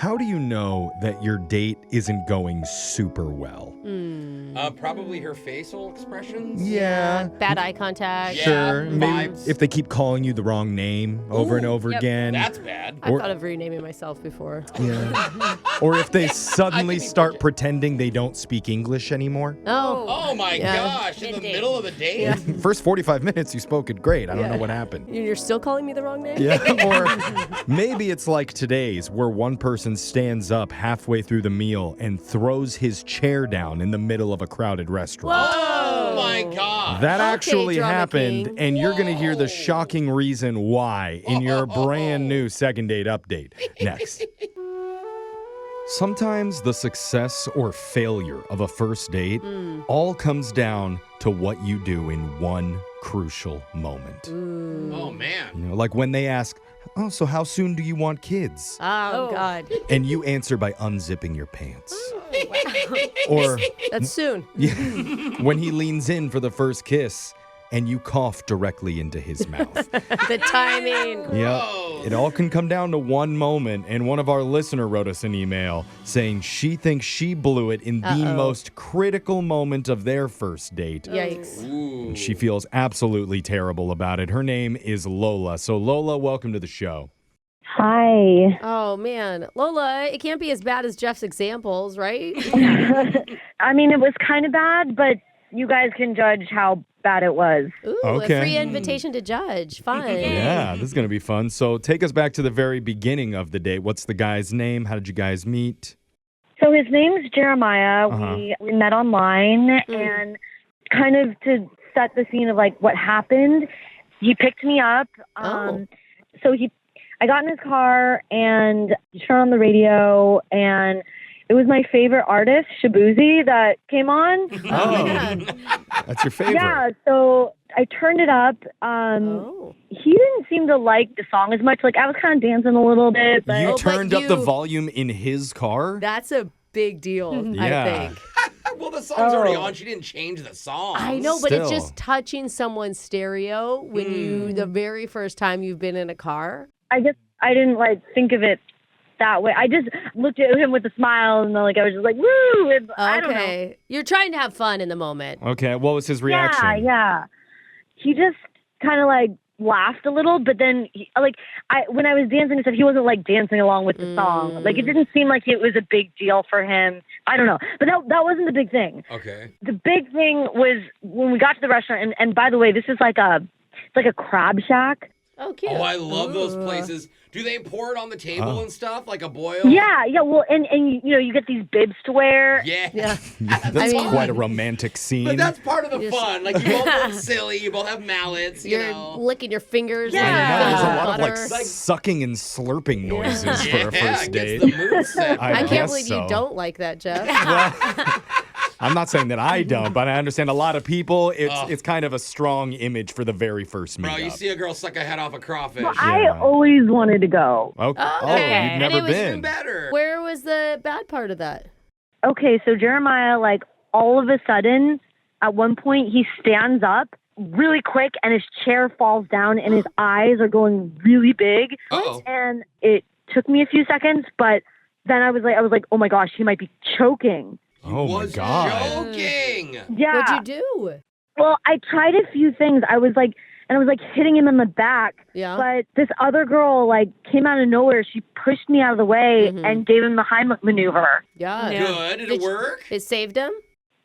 How do you know that your date isn't going super well? Probably her facial expressions. Yeah. Bad eye contact. Sure. Maybe vibes. if they keep calling you the wrong name over and over again. That's bad. I've thought of renaming myself before. Yeah. Or if they suddenly start pretending they don't speak English anymore. Oh my Yeah. gosh, in the middle of the date? Yeah. First 45 minutes you spoke it great. I don't know what happened. You're still calling me the wrong name? Yeah, or maybe it's like today's where one person stands up halfway through the meal and throws his chair down in the middle of a crowded restaurant. Oh my god. That Okay, actually Drama happened, King. and you're going to hear the shocking reason why in your brand new second date update next. Sometimes the success or failure of a first date all comes down to what you do in one crucial moment. Oh man. You know, like when they ask, "Oh, so how soon do you want kids?" Oh, God. And you answer by unzipping your pants. Or That's soon. when he leans in for the first kiss and you cough directly into his mouth. The timing. Yeah, it all can come down to one moment, and one of our listener wrote us an email saying she thinks she blew it in the most critical moment of their first date. Yikes. Ooh. She feels absolutely terrible about it. Her name is Lola. So Lola, welcome to the show. Hi. Oh, man. Lola, it can't be as bad as Jeff's examples, right? I mean, it was kind of bad, but you guys can judge how bad it was. Ooh, Okay. a free invitation to judge. Fun. Yeah, this is going to be fun. So take us back to the very beginning of the date. What's the guy's name? How did you guys meet? So his name's Jeremiah. Uh-huh. We met online, and kind of to set the scene of like what happened, he picked me up. So I got in his car and turned on the radio, and it was my favorite artist, Shabuzi, that came on. Oh, man. that's your favorite. Yeah, so I turned it up. He didn't seem to like the song as much. Like, I was kind of dancing a little bit, but You but turned up the you- volume in his car? That's a big deal, Yeah. I think. Well, the song's already on. She didn't change the song. I know, but it's Still. just touching someone's stereo when the very first time you've been in a car. I guess I didn't like think of it that way. I just looked at him with a smile, and like I was just like, "Woo!" And I don't know. Okay. You're trying to have fun in the moment. Okay, what was his reaction? Yeah. He just kind of like laughed a little, but then when I was dancing and stuff, he wasn't like dancing along with the song. Like it didn't seem like it was a big deal for him. I don't know, but that wasn't the big thing. Okay. The big thing was when we got to the restaurant, and by the way, this is like a crab shack. Oh, cute. Oh, I love those places. Do they pour it on the table and stuff like a boil? Yeah. Well, and you get these bibs to wear. Yeah. Yeah. That's I mean- quite a romantic scene. But that's part of the fun. Like, you both look silly. You both have mallets, you You're know. licking your fingers. Yeah. I know, there's a with lot of like butter. sucking and slurping noises for a Yeah, first it date. gets the mood set. I I can't guess believe so. you don't like that, Jeff. I'm not saying that I don't, but I understand a lot of people. It's kind of a strong image for the very first meetup. Bro, you see a girl suck a head off a crawfish. I always wanted to go. Okay. Oh, Okay. you've And never it was been. Even better. Where was the bad part of that? Okay, so Jeremiah, like all of a sudden, at one point, he stands up really quick, and his chair falls down, and his eyes are going really big. Uh-oh. And it took me a few seconds, but then I was like, oh my gosh, he might be choking. Oh my Was god. joking. Yeah. What'd you do? Well, I tried a few things. I was hitting him in the back. Yeah. But this other girl like came out of nowhere. She pushed me out of the way and gave him the Heimlich maneuver. Yeah. Good. Did it work? It saved him?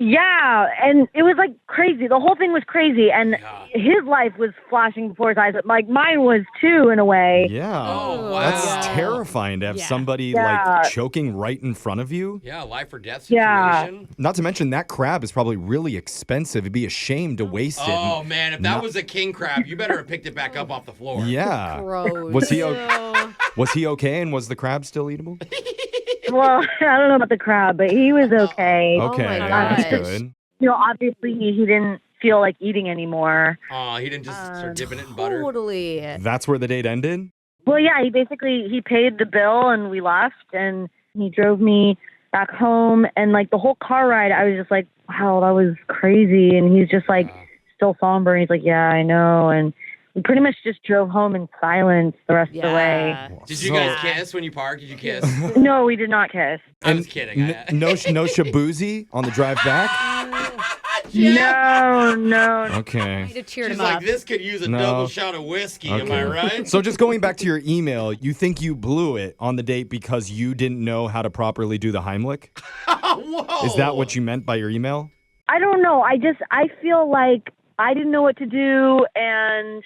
Yeah, and it was like crazy. The whole thing was crazy, and Yeah. his life was flashing before his eyes. But like mine was too, in a way. Yeah. Oh, wow. That's terrifying to have somebody Yeah. like choking right in front of you. Yeah, life or death Yeah. situation. Not to mention that crab is probably really expensive. It'd be a shame to waste it. Oh, man, if that was a king crab, you better have picked it back up off the floor. Yeah. Gross. Was he was he okay, and was the crab still eatable? Well, I don't know about the crab, but he was okay. Okay, my that's gosh. good. Obviously he didn't feel like eating anymore. Oh, he didn't just start dipping it in butter. Totally. That's where the date ended? Well, yeah, he paid the bill and we left, and he drove me back home, and like the whole car ride, I was just like, wow, that was crazy. And he's just like still somber, and he's like, yeah, I know. And we pretty much just drove home in silence the rest of the way. Did you guys kiss when you parked? Did you kiss? No, we did not kiss. I was kidding. No shabuzi on the drive back? No. Okay. To cheer She's him like, up. this could use a double shot of whiskey. Am I right? So just going back to your email, you think you blew it on the date because you didn't know how to properly do the Heimlich? Whoa. Is that what you meant by your email? I don't know. I feel like I didn't know what to do, and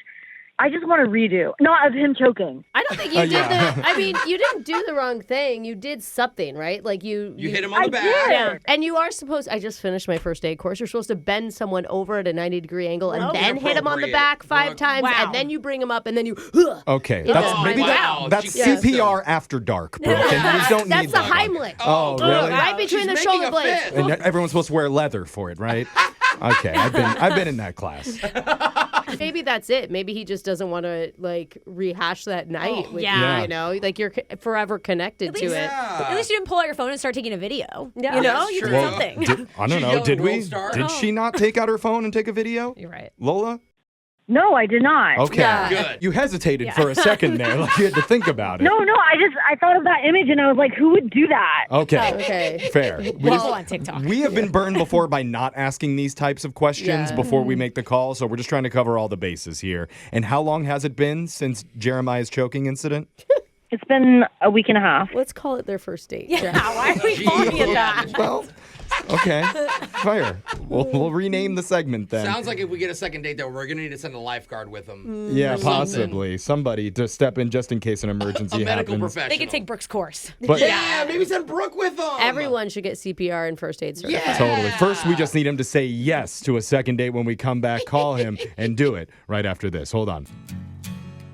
I just want to redo. Not of him choking. I don't think you did I mean, you didn't do the wrong thing. You did something, right? Like you hit him on the back. Did. Yeah. And you are supposed, I just finished my first aid course. You're supposed to bend someone over at a 90-degree angle and then hit him on the back 5 times, and then you bring him up, and then you. Okay. Yeah. That's Oh, maybe wow. that's She kissed CPR after dark, Brooke. And you don't That's need the that one. Heimlich. Oh, really? Right between the She's shoulder making a blades. fist. And everyone's supposed to wear leather for it, right? Okay, I've been in that class. Maybe that's it. Maybe he just doesn't want to like rehash that night with yeah. you. You know, like you're forever connected to it. At least you didn't pull out your phone and start taking a video. Yeah. You know, That's you true. did something. I don't She know. yelled Did we? World Star? Did she not take out her phone and take a video? You're right. Lola? No, I did not. Okay. Yeah. Good. You hesitated for a second there, like you had to think about it. No, I thought of that image, and I was like, who would do that? Okay. Okay. Fair. Well, on TikTok. We have been burned before by not asking these types of questions Yeah. before we make the call, so we're just trying to cover all the bases here. And how long has it been since Jeremiah's choking incident? It's been a week and a half. Let's call it their first date. Yeah, why are we calling it that? Well, okay. Fair. We'll rename the segment then. Sounds like if we get a second date, though, we're going to need to send a lifeguard with them. Yeah, or something. possibly. Somebody to step in just in case an emergency A medical happens. professional. They can take Brooke's course. But Yeah, maybe send Brooke with them. Everyone should get CPR and first aid certified. Yeah. Totally. First, we just need him to say yes to a second date when we come back. Call him and do it right after this. Hold on.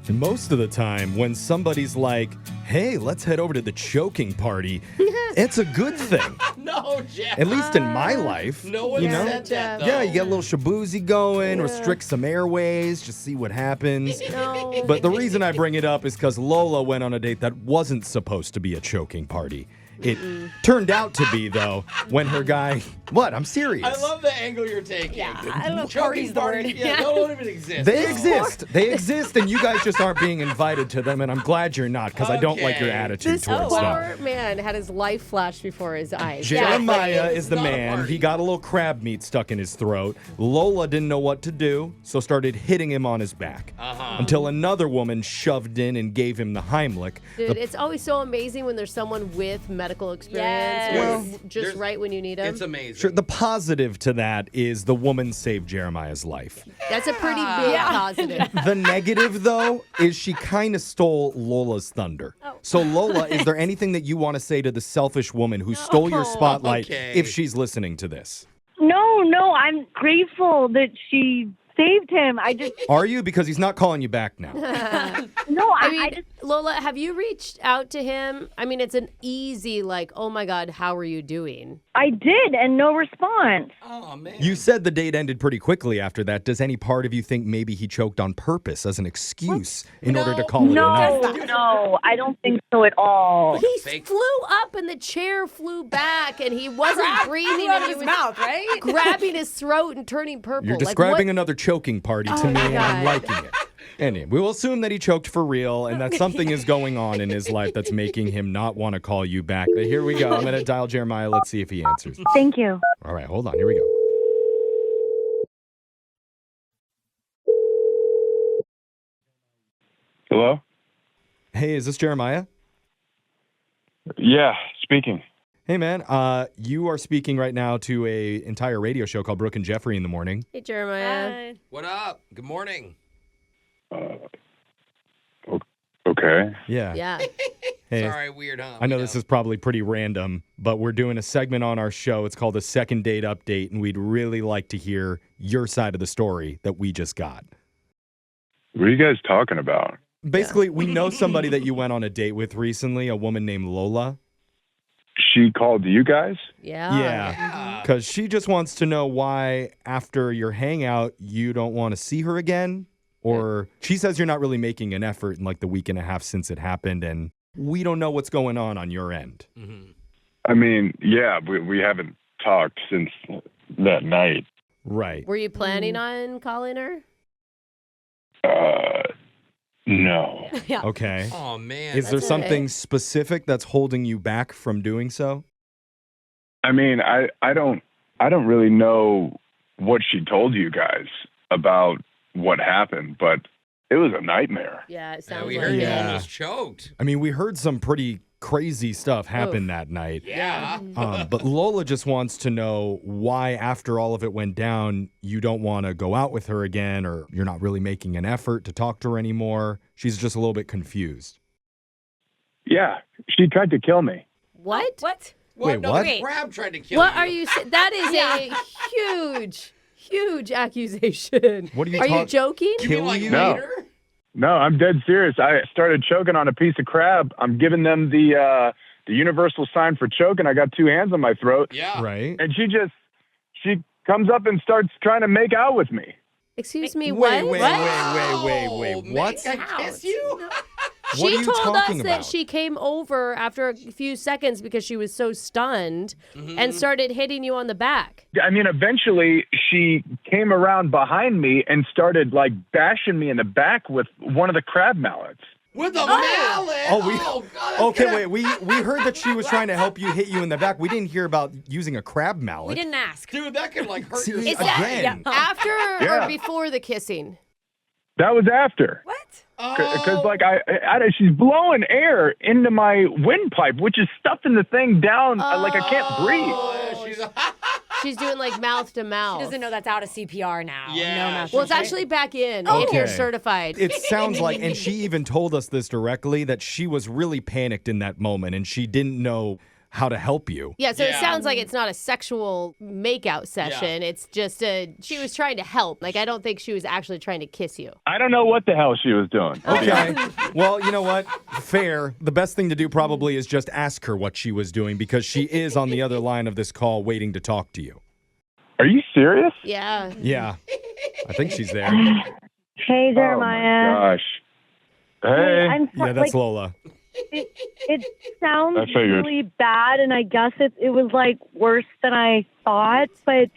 And most of the time, when somebody's like, hey, let's head over to the choking party, it's a good thing. No, Jeff. At least in my life. No one you know? said that, though. Yeah, you get a little shabuzi going, restrict some airways, just see what happens. No. But the reason I bring it up is because Lola went on a date that wasn't supposed to be a choking party. It turned out to be, though, when her guy... What? I'm serious. I love the angle you're taking. Yeah, I love Choking parties the word. parties, yeah, they don't even exist. They exist. They exist, and you guys just aren't being invited to them, and I'm glad you're not, because I don't like your Okay. attitude This towards poor them. man had his life flash before his eyes. Jeremiah is the Not a man. party. He got a little crab meat stuck in his throat. Lola didn't know what to do, so started hitting him on his back. Until another woman shoved in and gave him the Heimlich. Dude, it's always so amazing when there's someone with medical experience Yes. or just right when you need them. It's amazing. Sure, the positive to that is the woman saved Jeremiah's life. That's a pretty big positive. The negative, though, is she kind of stole Lola's thunder. So, Lola, is there anything that you want to say to the selfish woman who stole your spotlight Okay. if she's listening to this? No, I'm grateful that she saved him. I just, Are you? Because he's not calling you back now. no, I I mean, just, Lola, have you reached out to him? I mean, it's an easy, like, oh my God, how are you doing? I did, and no response. Oh, man. You said the date ended pretty quickly after that. Does any part of you think maybe he choked on purpose as an excuse in order to call it a night? No, I don't think so at all. He Fake. flew up and the chair flew back and he wasn't breathing out and of he his was mouth, right? grabbing his throat and turning purple. You're Like, describing what? another choking party to Oh me, my and I'm God. liking it. Anyway, we will assume that he choked for real and that something is going on in his life that's making him not want to call you back. But here we go. I'm going to dial Jeremiah. Let's see if he answers. Thank you. All right, hold on. Here we go. Hello? Hey, is this Jeremiah? Yeah, speaking. Hey, man. You are speaking right now to a entire radio show called Brooke and Jeffrey in the morning. Hey, Jeremiah. What up? Good morning. Okay. Yeah. Yeah. Hey, Sorry, weird, huh? I know this is probably pretty random, but we're doing a segment on our show. It's called a second date update, and we'd really like to hear your side of the story that we just got. What are you guys talking about? Basically, we know somebody that you went on a date with recently, a woman named Lola. She called you guys? Yeah. Yeah. Because she just wants to know why, after your hangout, you don't want to see her again. Or she says you're not really making an effort in like the week and a half since it happened, and we don't know what's going on your end. Mm-hmm. I mean, yeah, we haven't talked since that night. Right. Were you planning on calling her? No. Yeah. Okay. Oh, man. Is there That's something okay. specific that's holding you back from doing so? I mean, I don't really know what she told you guys about what happened, but it was a nightmare. Yeah, it Yeah, sounds we like heard it. you Yeah. almost choked. I mean, we heard some pretty crazy stuff happen Oof. that night. Yeah. But Lola just wants to know why, after all of it went down, you don't want to go out with her again, or you're not really making an effort to talk to her anymore. She's just a little bit confused. Yeah, she tried to kill me. What? What? Wait, No, what? the crab tried to kill What you. are you saying? That is a huge accusation. What are you Are you talking? joking? You mean kill like you? No. later? No, I'm dead serious. I started choking on a piece of crab. I'm giving them the universal sign for choking. I got two hands on my throat, Yeah. Right? and she comes up and starts trying to make out with me. Excuse me, Wait, what? wait, wait, Oh, what? Make I kiss you? What She are you told us talking that about? she came over after a few seconds because she was so stunned and started hitting you on the back. I mean, eventually she came around behind me and started like bashing me in the back with one of the crab mallets. With a mallet? Oh, God, that's Okay, gonna- wait. We heard that she was trying to help you hit you in the back. We didn't hear about using a crab mallet. We didn't ask. Dude, that could like hurt See, your Is spine. again. that after Yeah. or before the kissing? That was after. What? Because like she's blowing air into my windpipe, which is stuffing the thing down like I can't breathe. Oh, she's She's doing like mouth to mouth. She doesn't know that's out of CPR now. Yeah, No mouth. Well, it's actually back in if you're Okay. certified. It sounds like, and she even told us this directly, that she was really panicked in that moment and she didn't know how to help you. Yeah, so it Yeah. sounds like it's not a sexual makeout session. It's just she was trying to help. Like, I don't think she was actually trying to kiss you. I don't know what the hell she was doing. Okay. Well, you know what? Fair. The best thing to do probably is just ask her what she was doing because she is on the other line of this call waiting to talk to you. Are you serious? Yeah. Yeah. I think she's there. Hey, Jeremiah. Oh my gosh. Hey. I'm Yeah, that's Lola. it sounds I figured. really bad, and I guess it was like worse than I thought. But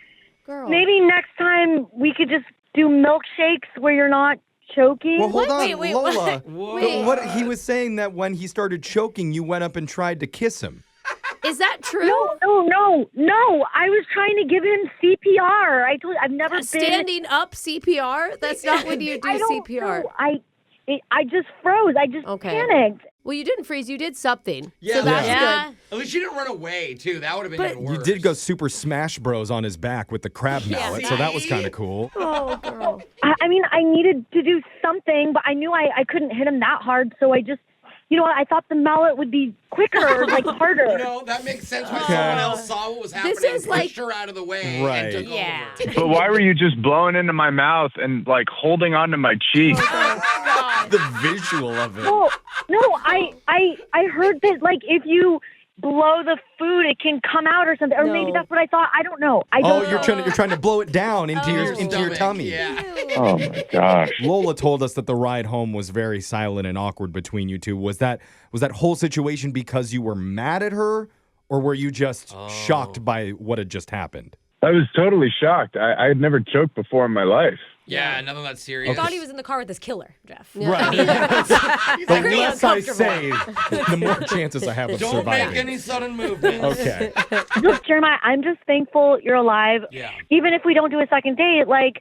Girl. maybe next time we could just do milkshakes where you're not choking. Well, hold on, Wait, Lola. Whoa. What he was saying that when he started choking, you went up and tried to kiss him. Is that true? No. I was trying to give him CPR. I told you, I've never been. Standing up CPR? That's not when you do I don't CPR. know. I just froze. I just Okay. panicked. Well, you didn't freeze. You did something. Yeah, So that's yeah. good. At least you didn't run away, too. That would have been But- even worse. You did go Super Smash Bros on his back with the crab mallet, so that was kind of cool. Oh, girl. I mean, I needed to do something, but I knew I couldn't hit him that hard. So I just, I thought the mallet would be quicker, like harder. You know, that makes sense when Okay. someone else saw what was happening is and like- pushed her out of the way Right. and took Yeah. over. But why were you just blowing into my mouth and like holding onto my cheek? The visual of it. No, I heard that like if you blow the food, it can come out or something, or maybe No. that's what I thought. I don't know. I Oh, don't you're know. trying to blow it down into your Stomach, tummy. Yeah. Oh my gosh. Lola told us that the ride home was very silent and awkward between you two. Was that whole situation because you were mad at her, or were you just shocked by what had just happened? I was totally shocked. I had never choked before in my life. Yeah, nothing that serious. I thought he was in the car with his killer, Jeff. Right. The pretty less I uncomfortable. say, the more chances I have of Don't surviving. make any sudden movements. Okay. Look, Jeremiah, I'm just thankful you're alive. Yeah. Even if we don't do a second date, like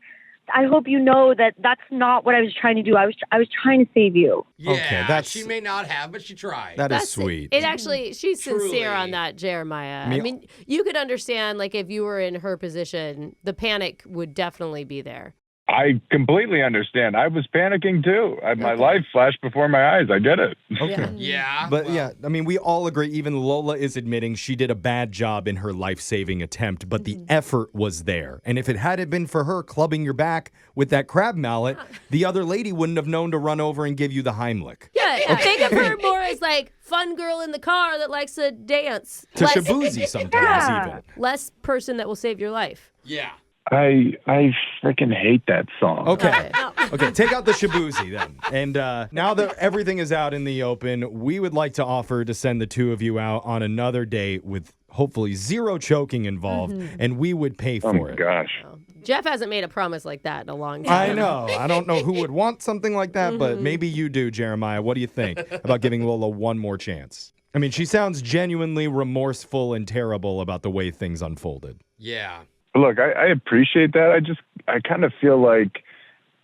I hope you know that that's not what I was trying to do. I was trying to save you. Yeah, Okay, that's- she may not have, but she tried. That is That's sweet. It actually, she's Truly. sincere on that, Jeremiah. I mean, you could understand, like, if you were in her position, the panic would definitely be there. I completely understand. I was panicking too. My life flashed before my eyes. I get it. Okay. Yeah. But well, yeah, I mean, we all agree. Even Lola is admitting she did a bad job in her life-saving attempt, but the effort was there. And if it hadn't been for her clubbing your back with that crab mallet, the other lady wouldn't have known to run over and give you the Heimlich. Yeah, think of her more as, like, fun girl in the car that likes to dance. To Less- Shabuzi sometimes, Yeah. even. Less person that will save your life. Yeah. I freaking hate that song. Okay. Okay, take out the Shabuzi then. And now that everything is out in the open, we would like to offer to send the two of you out on another date with hopefully zero choking involved, and we would pay Oh for my it. gosh. Jeff hasn't made a promise like that in a long time. I know. I don't know who would want something like that, but maybe you do, Jeremiah. What do you think about giving Lola one more chance? I mean, she sounds genuinely remorseful and terrible about the way things unfolded. Yeah. Look, I appreciate that. I kind of feel like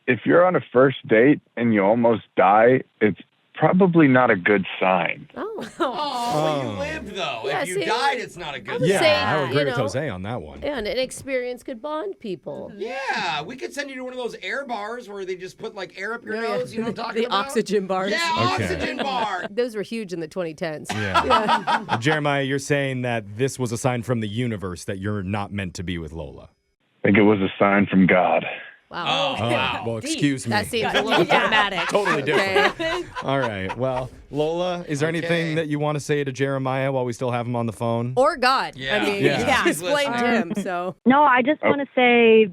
if you're on a first date and you almost die, it's probably not a good sign. Oh, you lived, though. Yeah, if you see, died, it's not a good would Yeah, say, I would agree with know, Jose on that one. Yeah, and an experience could bond people. Yeah, we could send you to one of those air bars where they just put like air up your nose. You know what I'm talking The about? oxygen bars. Yeah, Okay. oxygen bar. Those were huge in the 2010s. Yeah. Jeremiah, you're saying that this was a sign from the universe that you're not meant to be with Lola. I think it was a sign from God. Wow. Oh, wow. Well, excuse me. That seems a little dramatic. Totally different. All right. Well, Lola, is there anything that you want to say to Jeremiah while we still have him on the phone? Or God. Yeah. I mean, Yeah. you explained to him, so. No, I just want to say,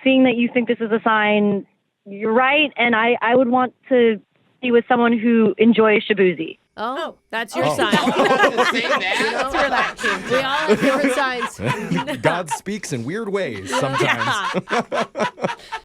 seeing that you think this is a sign, you're right, and I would want to be with someone who enjoys shabuzi. Oh, that's your Oh. sign. Oh, that's the same that? That's where that came from. We all have different signs. God speaks in weird ways sometimes.